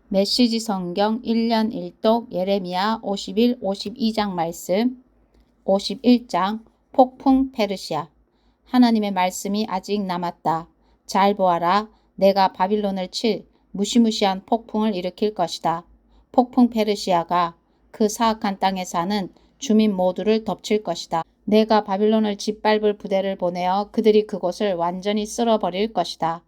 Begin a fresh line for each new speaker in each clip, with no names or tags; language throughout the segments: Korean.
메시지 성경 1년 1독 예레미야 51, 52장 말씀. 51장 폭풍 페르시아. 하나님의 말씀이 아직 남았다. 잘 보아라. 내가 바빌론을 칠 무시무시한 폭풍을 일으킬 것이다. 폭풍 페르시아가 그 사악한 땅에 사는 주민 모두를 덮칠 것이다. 내가 바빌론을 짓밟을 부대를 보내어 그들이 그곳을 완전히 쓸어버릴 것이다.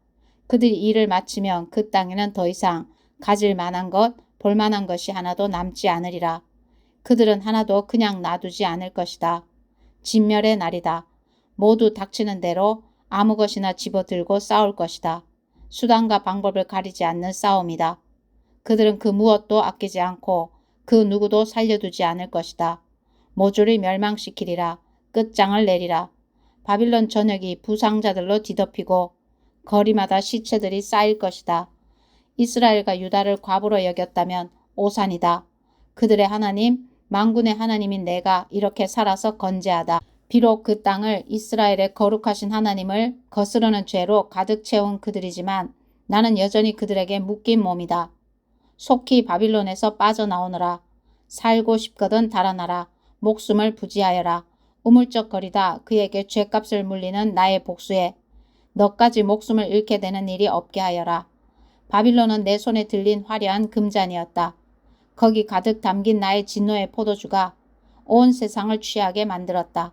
그들이 일을 마치면 그 땅에는 더 이상 가질 만한 것, 볼 만한 것이 하나도 남지 않으리라. 그들은 하나도 그냥 놔두지 않을 것이다. 진멸의 날이다. 모두 닥치는 대로 아무 것이나 집어들고 싸울 것이다. 수단과 방법을 가리지 않는 싸움이다. 그들은 그 무엇도 아끼지 않고 그 누구도 살려두지 않을 것이다. 모조리 멸망시키리라. 끝장을 내리라. 바빌론 전역이 부상자들로 뒤덮이고 거리마다 시체들이 쌓일 것이다. 이스라엘과 유다를 과부로 여겼다면 오산이다. 그들의 하나님, 만군의 하나님인 내가 이렇게 살아서 건재하다. 비록 그 땅을 이스라엘의 거룩하신 하나님을 거스르는 죄로 가득 채운 그들이지만 나는 여전히 그들에게 묶인 몸이다. 속히 바빌론에서 빠져나오느라. 살고 싶거든 달아나라. 목숨을 부지하여라. 우물쩍거리다 그에게 죗값을 물리는 나의 복수에 너까지 목숨을 잃게 되는 일이 없게 하여라. 바빌론은 내 손에 들린 화려한 금잔이었다. 거기 가득 담긴 나의 진노의 포도주가 온 세상을 취하게 만들었다.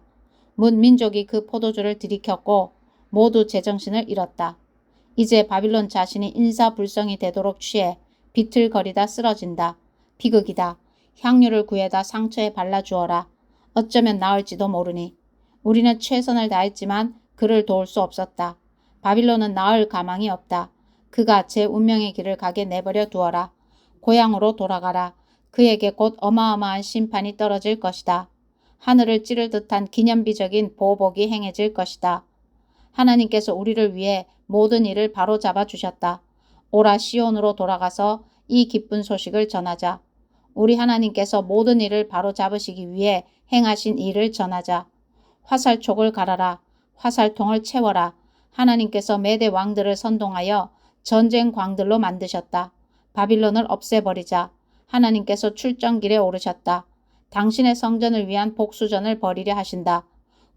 문 민족이 그 포도주를 들이켰고 모두 제정신을 잃었다. 이제 바빌론 자신이 인사불성이 되도록 취해 비틀거리다 쓰러진다. 비극이다. 향유를 구해다 상처에 발라주어라. 어쩌면 나을지도 모르니. 우리는 최선을 다했지만 그를 도울 수 없었다. 바빌론은 나을 가망이 없다. 그가 제 운명의 길을 가게 내버려 두어라. 고향으로 돌아가라. 그에게 곧 어마어마한 심판이 떨어질 것이다. 하늘을 찌를 듯한 기념비적인 보복이 행해질 것이다. 하나님께서 우리를 위해 모든 일을 바로잡아 주셨다. 오라 시온으로 돌아가서 이 기쁜 소식을 전하자. 우리 하나님께서 모든 일을 바로잡으시기 위해 행하신 일을 전하자. 화살촉을 갈아라. 화살통을 채워라. 하나님께서 메대 왕들을 선동하여 전쟁 광들로 만드셨다. 바빌론을 없애버리자. 하나님께서 출정길에 오르셨다. 당신의 성전을 위한 복수전을 벌이려 하신다.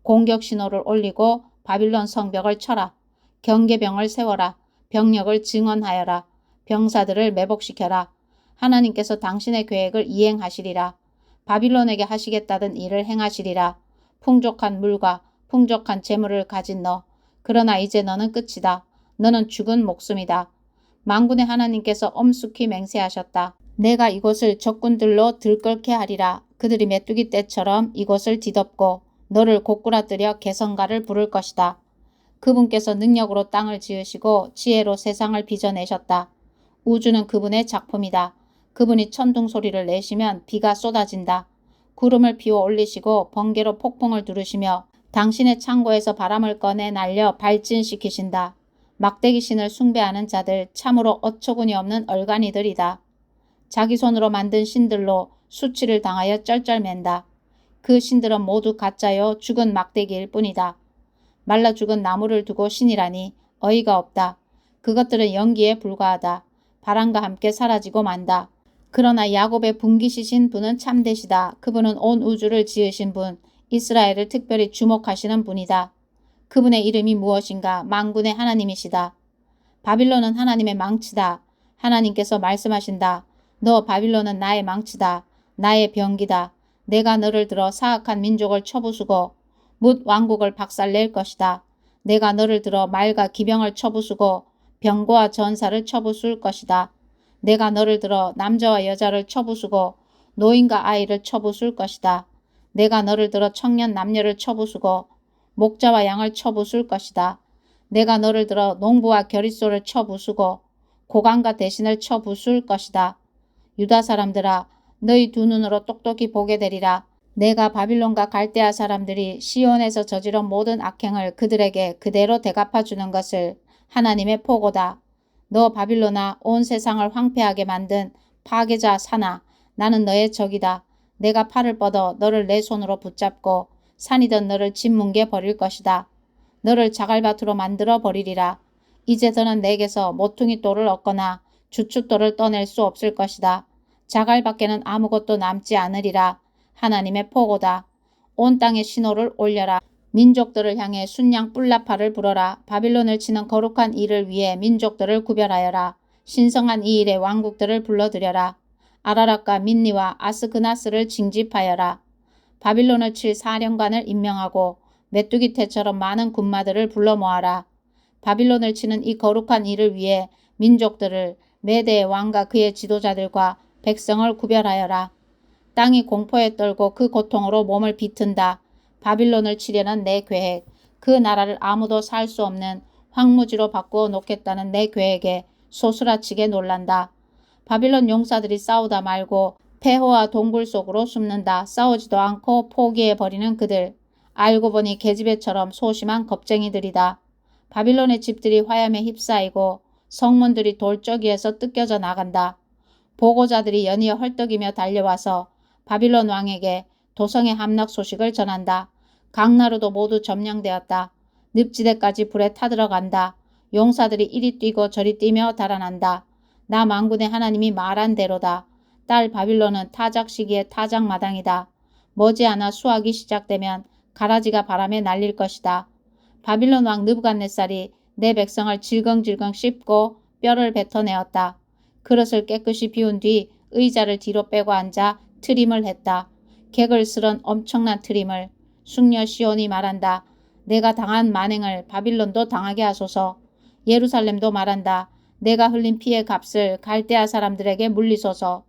공격 신호를 올리고 바빌론 성벽을 쳐라. 경계병을 세워라. 병력을 증원하여라. 병사들을 매복시켜라. 하나님께서 당신의 계획을 이행하시리라. 바빌론에게 하시겠다던 일을 행하시리라. 풍족한 물과 풍족한 재물을 가진 너. 그러나 이제 너는 끝이다. 너는 죽은 목숨이다. 만군의 하나님께서 엄숙히 맹세하셨다. 내가 이곳을 적군들로 들끓게 하리라. 그들이 메뚜기 떼처럼 이곳을 뒤덮고 너를 고꾸라뜨려 개성가를 부를 것이다. 그분께서 능력으로 땅을 지으시고 지혜로 세상을 빚어내셨다. 우주는 그분의 작품이다. 그분이 천둥 소리를 내시면 비가 쏟아진다. 구름을 피워 올리시고 번개로 폭풍을 두르시며 당신의 창고에서 바람을 꺼내 날려 발진시키신다. 막대기 신을 숭배하는 자들 참으로 어처구니 없는 얼간이들이다. 자기 손으로 만든 신들로 수치를 당하여 쩔쩔맨다. 그 신들은 모두 가짜요 죽은 막대기일 뿐이다. 말라 죽은 나무를 두고 신이라니 어이가 없다. 그것들은 연기에 불과하다. 바람과 함께 사라지고 만다. 그러나 야곱의 분기시신 분은 참되시다. 그분은 온 우주를 지으신 분, 이스라엘을 특별히 주목하시는 분이다. 그분의 이름이 무엇인가? 만군의 하나님이시다. 바빌론은 하나님의 망치다. 하나님께서 말씀하신다. 너 바빌론은 나의 망치다. 나의 병기다. 내가 너를 들어 사악한 민족을 쳐부수고 뭇 왕국을 박살낼 것이다. 내가 너를 들어 말과 기병을 쳐부수고 병거와 전사를 쳐부술 것이다. 내가 너를 들어 남자와 여자를 쳐부수고 노인과 아이를 쳐부술 것이다. 내가 너를 들어 청년 남녀를 쳐부수고 목자와 양을 쳐부술 것이다. 내가 너를 들어 농부와 겨릿소를 쳐부수고 고관과 대신을 쳐부술 것이다. 유다 사람들아, 너희 두 눈으로 똑똑히 보게 되리라. 내가 바빌론과 갈대아 사람들이 시온에서 저지른 모든 악행을 그들에게 그대로 대갚아 주는 것을 하나님의 포고다. 너 바빌론아, 온 세상을 황폐하게 만든 파괴자 사나, 나는 너의 적이다. 내가 팔을 뻗어 너를 내 손으로 붙잡고 산이던 너를 짓뭉개 버릴 것이다. 너를 자갈밭으로 만들어 버리리라. 이제 너는 내게서 모퉁이 돌을 얻거나 주춧돌을 떠낼 수 없을 것이다. 자갈밖에는 아무것도 남지 않으리라. 하나님의 포고다. 온 땅에 신호를 올려라. 민족들을 향해 순양 뿔나파를 불어라. 바빌론을 치는 거룩한 일을 위해 민족들을 구별하여라. 신성한 이 일의 왕국들을 불러들여라. 아라락과 민니와 아스그나스를 징집하여라. 바빌론을 칠 사령관을 임명하고 메뚜기 떼처럼 많은 군마들을 불러 모아라. 바빌론을 치는 이 거룩한 일을 위해 민족들을 메대의 왕과 그의 지도자들과 백성을 구별하여라. 땅이 공포에 떨고 그 고통으로 몸을 비튼다. 바빌론을 치려는 내 계획, 그 나라를 아무도 살 수 없는 황무지로 바꾸어 놓겠다는 내 계획에 소스라치게 놀란다. 바빌론 용사들이 싸우다 말고 폐허와 동굴 속으로 숨는다. 싸우지도 않고 포기해버리는 그들. 알고 보니 계집애처럼 소심한 겁쟁이들이다. 바빌론의 집들이 화염에 휩싸이고 성문들이 돌적이에서 뜯겨져 나간다. 보고자들이 연이어 헐떡이며 달려와서 바빌론 왕에게 도성의 함락 소식을 전한다. 각 나루도 모두 점령되었다. 늪지대까지 불에 타들어간다. 용사들이 이리 뛰고 저리 뛰며 달아난다. 나 만군의 하나님이 말한 대로다. 딸 바빌론은 타작 시기에 타작마당이다. 머지않아 수확이 시작되면 가라지가 바람에 날릴 것이다. 바빌론 왕 느부갓네살이 내 백성을 질겅질겅 씹고 뼈를 뱉어내었다. 그릇을 깨끗이 비운 뒤 의자를 뒤로 빼고 앉아 트림을 했다. 객을 쓸은 엄청난 트림을. 숙녀 시온이 말한다. 내가 당한 만행을 바빌론도 당하게 하소서. 예루살렘도 말한다. 내가 흘린 피의 값을 갈대아 사람들에게 물리소서.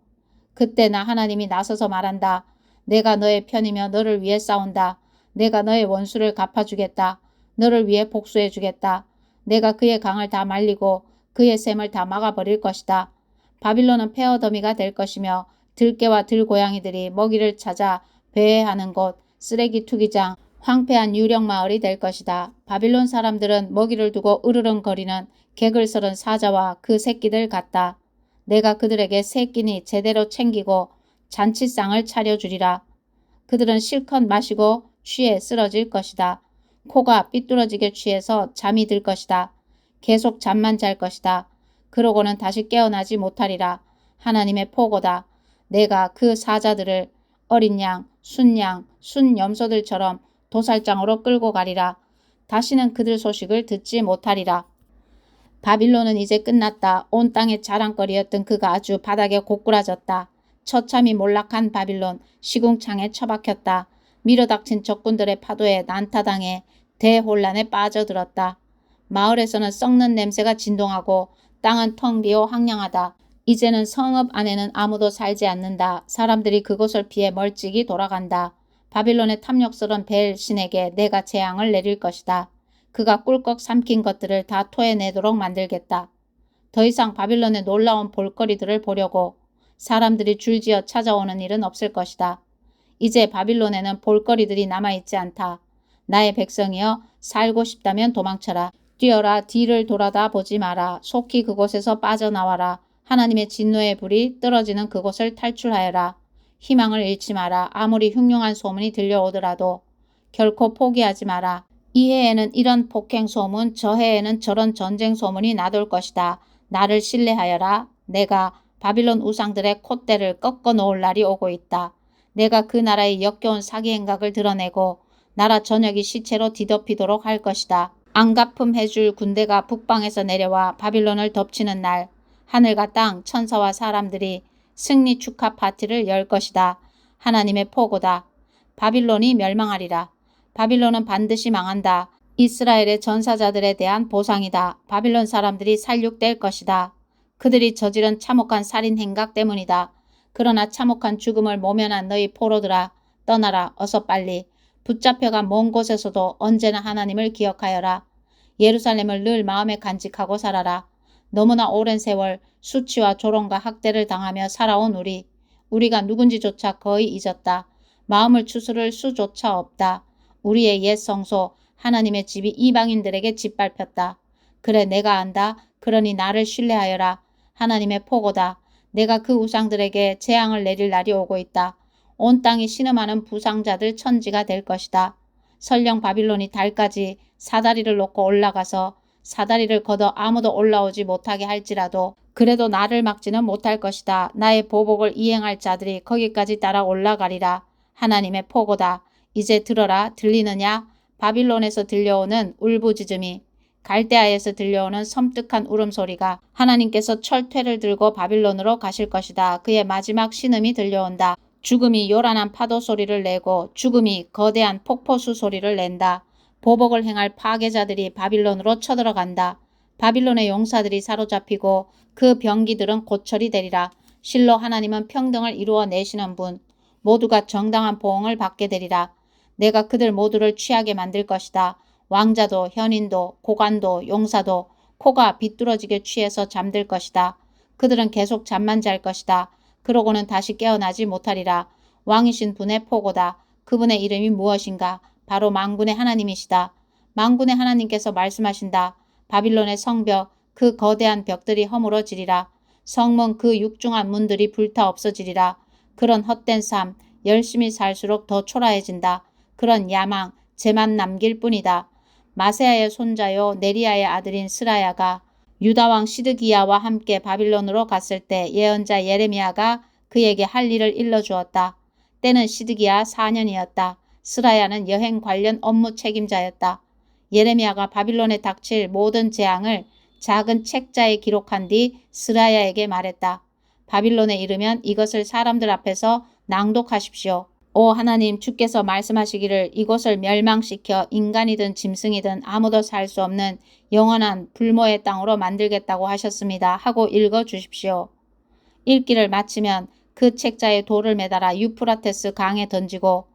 그때 나 하나님이 나서서 말한다. 내가 너의 편이며 너를 위해 싸운다. 내가 너의 원수를 갚아주겠다. 너를 위해 복수해주겠다. 내가 그의 강을 다 말리고 그의 샘을 다 막아버릴 것이다. 바빌론은 폐허더미가 될 것이며 들깨와 들고양이들이 먹이를 찾아 배회하는 곳, 쓰레기 투기장, 황폐한 유령마을이 될 것이다. 바빌론 사람들은 먹이를 두고 으르렁거리는 객을 썰은 사자와 그 새끼들 같다. 내가 그들에게 세 끼니 제대로 챙기고 잔치상을 차려주리라. 그들은 실컷 마시고 취해 쓰러질 것이다. 코가 삐뚤어지게 취해서 잠이 들 것이다. 계속 잠만 잘 것이다. 그러고는 다시 깨어나지 못하리라. 하나님의 포고다. 내가 그 사자들을 어린 양, 순양, 순염소들처럼 도살장으로 끌고 가리라. 다시는 그들 소식을 듣지 못하리라. 바빌론은 이제 끝났다. 온 땅의 자랑거리였던 그가 아주 바닥에 고꾸라졌다. 처참히 몰락한 바빌론, 시궁창에 처박혔다. 밀어닥친 적군들의 파도에 난타당해 대혼란에 빠져들었다. 마을에서는 썩는 냄새가 진동하고 땅은 텅 비어 황량하다. 이제는 성읍 안에는 아무도 살지 않는다. 사람들이 그곳을 피해 멀찍이 돌아간다. 바빌론의 탐욕스런 벨 신에게 내가 재앙을 내릴 것이다. 그가 꿀꺽 삼킨 것들을 다 토해내도록 만들겠다. 더 이상 바빌론의 놀라운 볼거리들을 보려고 사람들이 줄지어 찾아오는 일은 없을 것이다. 이제 바빌론에는 볼거리들이 남아있지 않다. 나의 백성이여, 살고 싶다면 도망쳐라. 뛰어라. 뒤를 돌아다 보지 마라. 속히 그곳에서 빠져나와라. 하나님의 진노의 불이 떨어지는 그곳을 탈출하여라. 희망을 잃지 마라. 아무리 흉흉한 소문이 들려오더라도 결코 포기하지 마라. 이 해에는 이런 폭행 소문, 저 해에는 저런 전쟁 소문이 나돌 것이다. 나를 신뢰하여라. 내가 바빌론 우상들의 콧대를 꺾어 놓을 날이 오고 있다. 내가 그 나라의 역겨운 사기 행각을 드러내고 나라 전역이 시체로 뒤덮이도록 할 것이다. 안갚음 해줄 군대가 북방에서 내려와 바빌론을 덮치는 날, 하늘과 땅, 천사와 사람들이 승리 축하 파티를 열 것이다. 하나님의 포고다. 바빌론이 멸망하리라. 바빌론은 반드시 망한다. 이스라엘의 전사자들에 대한 보상이다. 바빌론 사람들이 살육될 것이다. 그들이 저지른 참혹한 살인 행각 때문이다. 그러나 참혹한 죽음을 모면한 너희 포로들아, 떠나라. 어서 빨리. 붙잡혀간 먼 곳에서도 언제나 하나님을 기억하여라. 예루살렘을 늘 마음에 간직하고 살아라. 너무나 오랜 세월 수치와 조롱과 학대를 당하며 살아온 우리가 누군지조차 거의 잊었다. 마음을 추스를 수조차 없다. 우리의 옛 성소 하나님의 집이 이방인들에게 짓밟혔다. 그래, 내가 안다. 그러니 나를 신뢰하여라. 하나님의 포고다. 내가 그 우상들에게 재앙을 내릴 날이 오고 있다. 온 땅이 신음하는 부상자들 천지가 될 것이다. 설령 바빌론이 달까지 사다리를 놓고 올라가서 사다리를 걷어 아무도 올라오지 못하게 할지라도 그래도 나를 막지는 못할 것이다. 나의 보복을 이행할 자들이 거기까지 따라 올라가리라. 하나님의 포고다. 이제 들어라. 들리느냐? 바빌론에서 들려오는 울부짖음이, 갈대아에서 들려오는 섬뜩한 울음소리가, 하나님께서 철퇴를 들고 바빌론으로 가실 것이다. 그의 마지막 신음이 들려온다. 죽음이 요란한 파도 소리를 내고 죽음이 거대한 폭포수 소리를 낸다. 보복을 행할 파괴자들이 바빌론으로 쳐들어간다. 바빌론의 용사들이 사로잡히고 그 병기들은 고철이 되리라. 실로 하나님은 평등을 이루어 내시는 분, 모두가 정당한 보응을 받게 되리라. 내가 그들 모두를 취하게 만들 것이다. 왕자도 현인도 고관도 용사도 코가 비뚤어지게 취해서 잠들 것이다. 그들은 계속 잠만 잘 것이다. 그러고는 다시 깨어나지 못하리라. 왕이신 분의 포고다. 그분의 이름이 무엇인가? 바로 만군의 하나님이시다. 만군의 하나님께서 말씀하신다. 바빌론의 성벽, 그 거대한 벽들이 허물어지리라. 성문 그 육중한 문들이 불타 없어지리라. 그런 헛된 삶, 열심히 살수록 더 초라해진다. 그런 야망, 죄만 남길 뿐이다. 마세아의 손자요 네리아의 아들인 스라야가 유다왕 시드기야와 함께 바빌론으로 갔을 때 예언자 예레미야가 그에게 할 일을 일러주었다. 때는 시드기야 4년이었다. 스라야는 여행 관련 업무 책임자였다. 예레미야가 바빌론에 닥칠 모든 재앙을 작은 책자에 기록한 뒤 스라야에게 말했다. 바빌론에 이르면 이것을 사람들 앞에서 낭독하십시오. 오 하나님, 주께서 말씀하시기를 이곳을 멸망시켜 인간이든 짐승이든 아무도 살 수 없는 영원한 불모의 땅으로 만들겠다고 하셨습니다. 하고 읽어주십시오. 읽기를 마치면 그 책자에 돌을 매달아 유프라테스 강에 던지고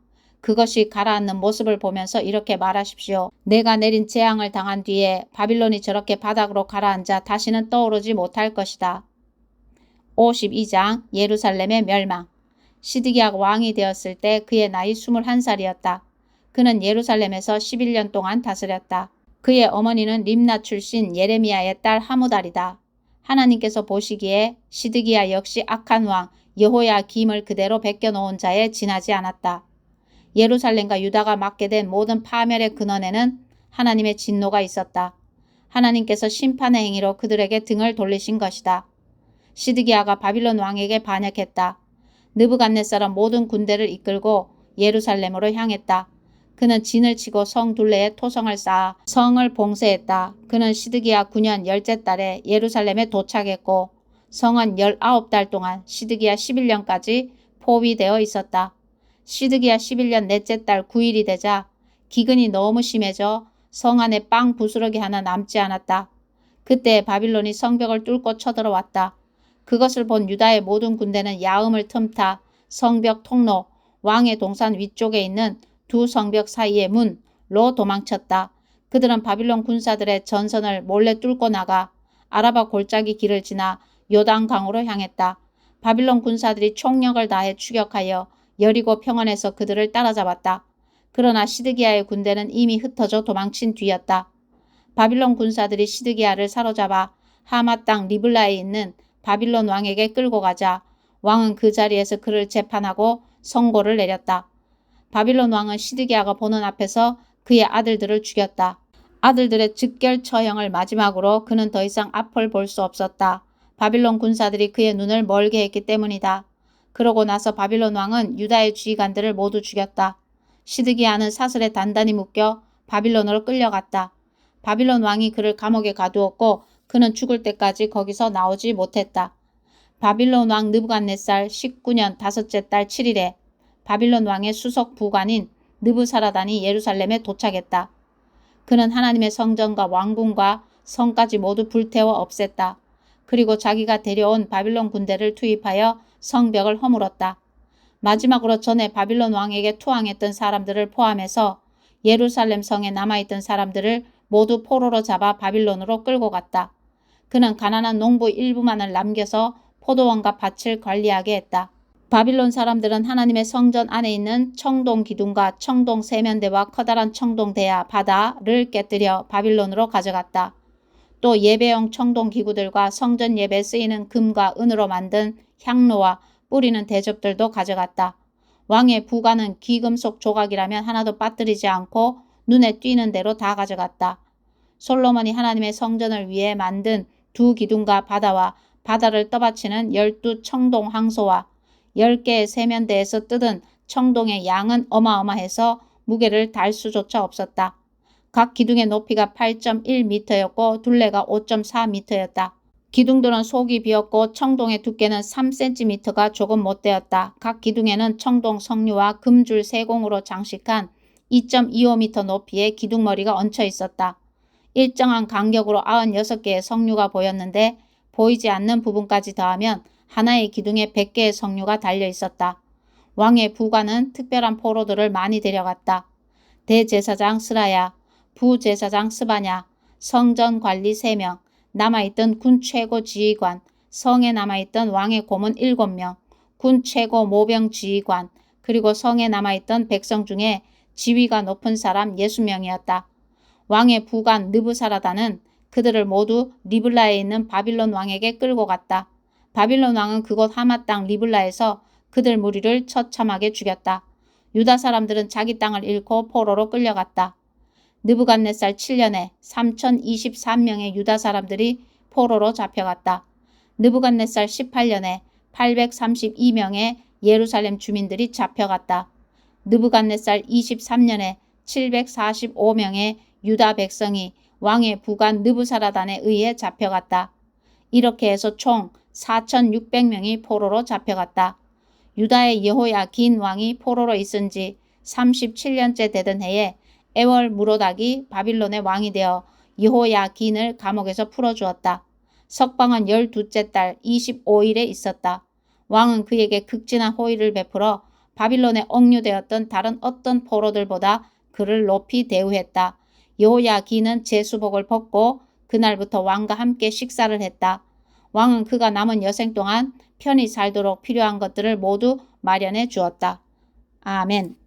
그것이 가라앉는 모습을 보면서 이렇게 말하십시오. 내가 내린 재앙을 당한 뒤에 바빌론이 저렇게 바닥으로 가라앉아 다시는 떠오르지 못할 것이다. 52장 예루살렘의 멸망. 시드기야가 왕이 되었을 때 그의 나이 21살이었다. 그는 예루살렘에서 11년 동안 다스렸다. 그의 어머니는 림나 출신 예레미야의 딸 하무달이다. 하나님께서 보시기에 시드기야 역시 악한 왕 여호야김을 그대로 베껴놓은 자에 지나지 않았다. 예루살렘과 유다가 맡게 된 모든 파멸의 근원에는 하나님의 진노가 있었다. 하나님께서 심판의 행위로 그들에게 등을 돌리신 것이다. 시드기야가 바빌론 왕에게 반역했다. 느부갓네살은 모든 군대를 이끌고 예루살렘으로 향했다. 그는 진을 치고 성 둘레에 토성을 쌓아 성을 봉쇄했다. 그는 시드기야 9년 열째 달에 예루살렘에 도착했고 성은 19달 동안 시드기야 11년까지 포위되어 있었다. 시드기야 11년 넷째 달 9일이 되자 기근이 너무 심해져 성 안에 빵 부스러기 하나 남지 않았다. 그때 바빌론이 성벽을 뚫고 쳐들어왔다. 그것을 본 유다의 모든 군대는 야음을 틈타 성벽 통로, 왕의 동산 위쪽에 있는 두 성벽 사이의 문로 도망쳤다. 그들은 바빌론 군사들의 전선을 몰래 뚫고 나가 아라바 골짜기 길을 지나 요단강으로 향했다. 바빌론 군사들이 총력을 다해 추격하여 여리고 평원에서 그들을 따라잡았다. 그러나 시드기야의 군대는 이미 흩어져 도망친 뒤였다. 바빌론 군사들이 시드기야를 사로잡아 하마 땅 리블라에 있는 바빌론 왕에게 끌고 가자 왕은 그 자리에서 그를 재판하고 선고를 내렸다. 바빌론 왕은 시드기야가 보는 앞에서 그의 아들들을 죽였다. 아들들의 즉결 처형을 마지막으로 그는 더 이상 앞을 볼 수 없었다. 바빌론 군사들이 그의 눈을 멀게 했기 때문이다. 그러고 나서 바빌론 왕은 유다의 지휘관들을 모두 죽였다. 시드기야는 사슬에 단단히 묶여 바빌론으로 끌려갔다. 바빌론 왕이 그를 감옥에 가두었고 그는 죽을 때까지 거기서 나오지 못했다. 바빌론 왕 느부갓네살 19년 다섯째 달 7일에 바빌론 왕의 수석 부관인 느부사라단이 예루살렘에 도착했다. 그는 하나님의 성전과 왕궁과 성까지 모두 불태워 없앴다. 그리고 자기가 데려온 바빌론 군대를 투입하여 성벽을 허물었다. 마지막으로 전에 바빌론 왕에게 투항했던 사람들을 포함해서 예루살렘 성에 남아있던 사람들을 모두 포로로 잡아 바빌론으로 끌고 갔다. 그는 가난한 농부 일부만을 남겨서 포도원과 밭을 관리하게 했다. 바빌론 사람들은 하나님의 성전 안에 있는 청동 기둥과 청동 세면대와 커다란 청동 대야 바다를 깨뜨려 바빌론으로 가져갔다. 또 예배용 청동 기구들과 성전 예배에 쓰이는 금과 은으로 만든 향로와 뿌리는 대접들도 가져갔다. 왕의 부관은 귀금속 조각이라면 하나도 빠뜨리지 않고 눈에 띄는 대로 다 가져갔다. 솔로몬이 하나님의 성전을 위해 만든 두 기둥과 바다와 바다를 떠받치는 12 청동 황소와 10개의 세면대에서 뜯은 청동의 양은 어마어마해서 무게를 달 수조차 없었다. 각 기둥의 높이가 8.1m였고 둘레가 5.4m였다. 기둥들은 속이 비었고 청동의 두께는 3cm가 조금 못 되었다. 각 기둥에는 청동 석류와 금줄 세공으로 장식한 2.25m 높이의 기둥머리가 얹혀 있었다. 일정한 간격으로 96개의 석류가 보였는데 보이지 않는 부분까지 더하면 하나의 기둥에 100개의 석류가 달려 있었다. 왕의 부관은 특별한 포로들을 많이 데려갔다. 대제사장 스라야, 부제사장 스바냐, 성전관리 3명, 남아있던 군 최고 지휘관, 성에 남아있던 왕의 고문 7명, 군 최고 모병 지휘관, 그리고 성에 남아있던 백성 중에 지위가 높은 사람 60명이었다. 왕의 부관 느부사라다는 그들을 모두 리블라에 있는 바빌론 왕에게 끌고 갔다. 바빌론 왕은 그곳 하마 땅 리블라에서 그들 무리를 처참하게 죽였다. 유다 사람들은 자기 땅을 잃고 포로로 끌려갔다. 느부갓네살 7년에 3023명의 유다 사람들이 포로로 잡혀갔다. 느부갓네살 18년에 832명의 예루살렘 주민들이 잡혀갔다. 느부갓네살 23년에 745명의 유다 백성이 왕의 부관 느부사라단에 의해 잡혀갔다. 이렇게 해서 총 4600명이 포로로 잡혀갔다. 유다의 여호야긴 왕이 포로로 있은 지 37년째 되던 해에 에월 무로닥이 바빌론의 왕이 되어 여호야긴을 감옥에서 풀어주었다. 석방은 12째 달 25일에 있었다. 왕은 그에게 극진한 호의를 베풀어 바빌론에 억류되었던 다른 어떤 포로들보다 그를 높이 대우했다. 여호야긴은 제수복을 벗고 그날부터 왕과 함께 식사를 했다. 왕은 그가 남은 여생 동안 편히 살도록 필요한 것들을 모두 마련해 주었다. 아멘.